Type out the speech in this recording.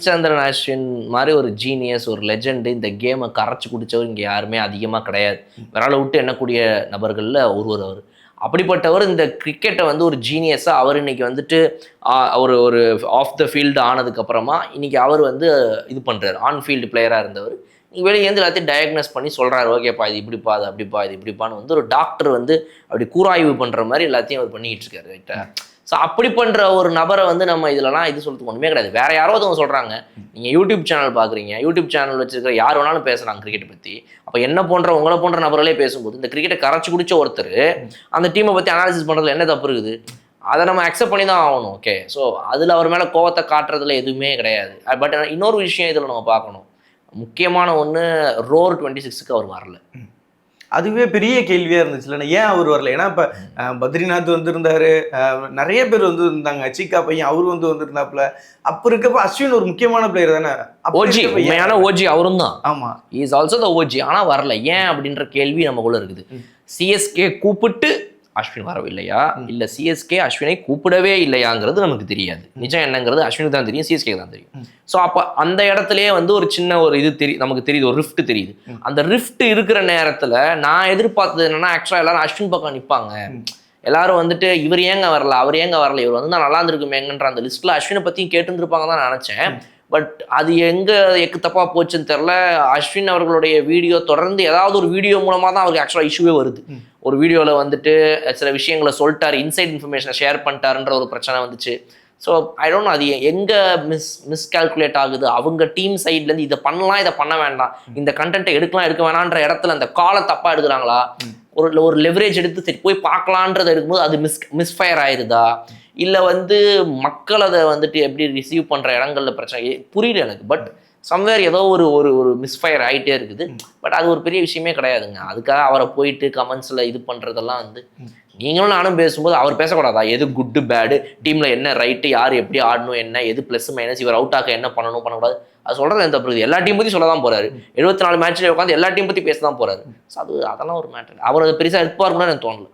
ரவிச்சந்திரன் அஸ்வின் மாதிரி ஒரு ஜீனியஸ், ஒரு லெஜெண்டு, இந்த கேமை கரைச்சி குடித்தவர் இங்கே யாருமே அதிகமாக கிடையாது. விரலை விட்டு எண்ணக்கூடிய நபர்களில் ஒருவர் அவர். அப்படிப்பட்டவர் இந்த கிரிக்கெட்டை வந்து ஒரு ஜீனியஸாக அவர் இன்னைக்கு வந்துட்டு ஒரு ஒரு ஆஃப் த ஃபீல்டு ஆனதுக்கப்புறமா இன்னைக்கு அவர் வந்து இது பண்ணுறாரு. ஆன் ஃபீல்டு பிளேயராக இருந்தவர் நீங்கள் வெளியே இருந்து எல்லாத்தையும் டயக்னோஸ் பண்ணி சொல்கிறாரு, ஓகேப்பா இது இப்படிப்பா அது அப்படிப்பா இது இப்படிப்பான்னு வந்து ஒரு டாக்டர் வந்து அப்படி கூராய்வு பண்ணுற மாதிரி எல்லாத்தையும் அவர் பண்ணிக்கிட்டு இருக்காரு. ரைட்டா? ஸோ அப்படி பண்ணுற ஒரு நபரை வந்து நம்ம இதிலலாம் இது சொல்கிறதுக்கு ஒன்றுமே கிடையாது. வேறு யாரோ ஒருத்தவங்க சொல்கிறாங்க, நீங்கள் யூடியூப் சேனல் பார்க்குறீங்க, யூடியூப் சேனல் வச்சுருக்கிற யார் வேணாலும் பேசுகிறாங்க கிரிக்கெட்டை பற்றி. அப்போ என்ன போன்ற உங்களை போன்ற நபர்களே பேசும்போது இந்த கிரிக்கெட்டை கரைச்சி குடிச்ச ஒருத்தர் அந்த டீமை பற்றி அனாலிசிஸ் பண்ணுறதுல என்ன தப்பு இருக்குது? அதை நம்ம அக்செப்ட் பண்ணி தான் ஆகணும். ஓகே, ஸோ அதில் அவர் மேலே கோவத்தை காட்டுறதுல எதுவுமே கிடையாது. பட் இன்னொரு விஷயம் இதில் நம்ம பார்க்கணும், முக்கியமான ஒன்று, ரோர் 26க்கு அவர் வரல. அதுவே பெரிய கேள்வியாக இருந்துச்சு இல்லைன்னா, ஏன் அவர் வரல? ஏன்னா இப்போ பத்ரிநாத் வந்திருந்தாரு, நிறைய பேர் வந்து இருந்தாங்க, சீக்கா பையன் அவர் வந்து வந்திருந்தாப்புல. அப்போ இருக்கப்போ அஸ்வின் ஒரு முக்கியமான பிளேயர் தானே, ஓஜி, உண்மையான ஓஜி அவரும் தான். ஆமாம், இஸ் ஆல்சோ த ஓஜி. ஆனால் வரல ஏன் அப்படின்ற கேள்வி நமக்குள்ள இருக்குது. சிஎஸ்கே கூப்பிட்டு அஸ்வின் வரவில்லையா, இல்லை சிஎஸ்கே அஸ்வினை கூப்பிடவே இல்லையாங்கிறது நமக்கு தெரியாது. நிஜம் என்னங்கிறது அஸ்வினுக்கு தான் தெரியும், சிஎஸ்கே தான் தெரியும். ஸோ அப்போ அந்த இடத்துலயே வந்து ஒரு சின்ன ஒரு இது நமக்கு தெரியுது, ஒரு ரிஃப்ட் தெரியுது. அந்த ரிஃப்ட் இருக்கிற நேரத்தில் நான் எதிர்பார்த்தது என்னன்னா, ஆக்சுவலாக எல்லாரும் அஸ்வின் பக்கம் நிற்பாங்க. எல்லாரும் வந்துட்டு இவர் ஏங்க வரல, அவர் ஏங்க வரல, இவர் வந்து நான் நல்லா இருந்திருக்குமேங்கன்ற அந்த லிஸ்ட்டில் அஸ்வினை பற்றியும் கேட்டுருப்பாங்க தான் நான் நினச்சேன். பட் அது எங்கே எக்கு தப்பாக போச்சுன்னு தெரில. அஸ்வின் அவர்களுடைய வீடியோ தொடர்ந்து ஏதாவது ஒரு வீடியோ மூலமாக தான் அவருக்கு ஆக்சுவலாக இஷ்யூவே வருது. ஒரு வீடியோவில் வந்துட்டு சில விஷயங்களை சொல்லிட்டார், இன்சைட் இன்ஃபர்மேஷனை ஷேர் பண்ணிட்டாருன்ற ஒரு பிரச்சனை வந்துச்சு. ஸோ ஐ டோன்ட் நோ அது எங்கே மிஸ்கால்குலேட் ஆகுது. அவங்க டீம் சைட்லேருந்து இதை பண்ணலாம், இதை பண்ண வேண்டாம், இந்த கண்டென்ட்டை எடுக்கலாம் எடுக்க வேணான்ற இடத்துல அந்த காலை தப்பாக எடுக்கிறாங்களா, ஒரு லெவரேஜ் எடுத்து சரி போய் பார்க்கலான்றதை எடுக்கும்போது அது மிஸ்ஃபயர் ஆயிடுதா, இல்லை வந்து மக்கள் அதை வந்துட்டு எப்படி ரிசீவ் பண்ணுற இடங்கள்ல பிரச்சனை புரியல எனக்கு. பட் சம்வேர் ஏதோ ஒரு ஒரு மிஸ்ஃபயர் ஆகிட்டே இருக்குது. பட் அது ஒரு பெரிய விஷயமே கிடையாதுங்க. அதுக்காக அவரை போயிட்டு கமெண்ட்ஸில் இது பண்ணுறதெல்லாம் வந்து நீங்களும் நானும் பேசும்போது அவர் பேசக்கூடாதா, எது குட்டு பேடு, டீமில் என்ன ரைட்டு, யார் எப்படி ஆடணும், என்ன எது ப்ளஸ் மைனஸ், இவர் அவுட் ஆக என்ன பண்ணணும் பண்ணக்கூடாது, அது சொல்கிறது எந்த தப்பு? எல்லா டீம் பற்றி சொல்ல தான் போகிறாரு. 74 மேட்ச்லேயே உட்காந்து எல்லா டீம் பற்றி பேச தான் போகிறாரு. ஸோ அதெல்லாம் ஒரு மேட்டர். அவர் பெருசாக இருப்பாருன்னு எனக்கு தோணல.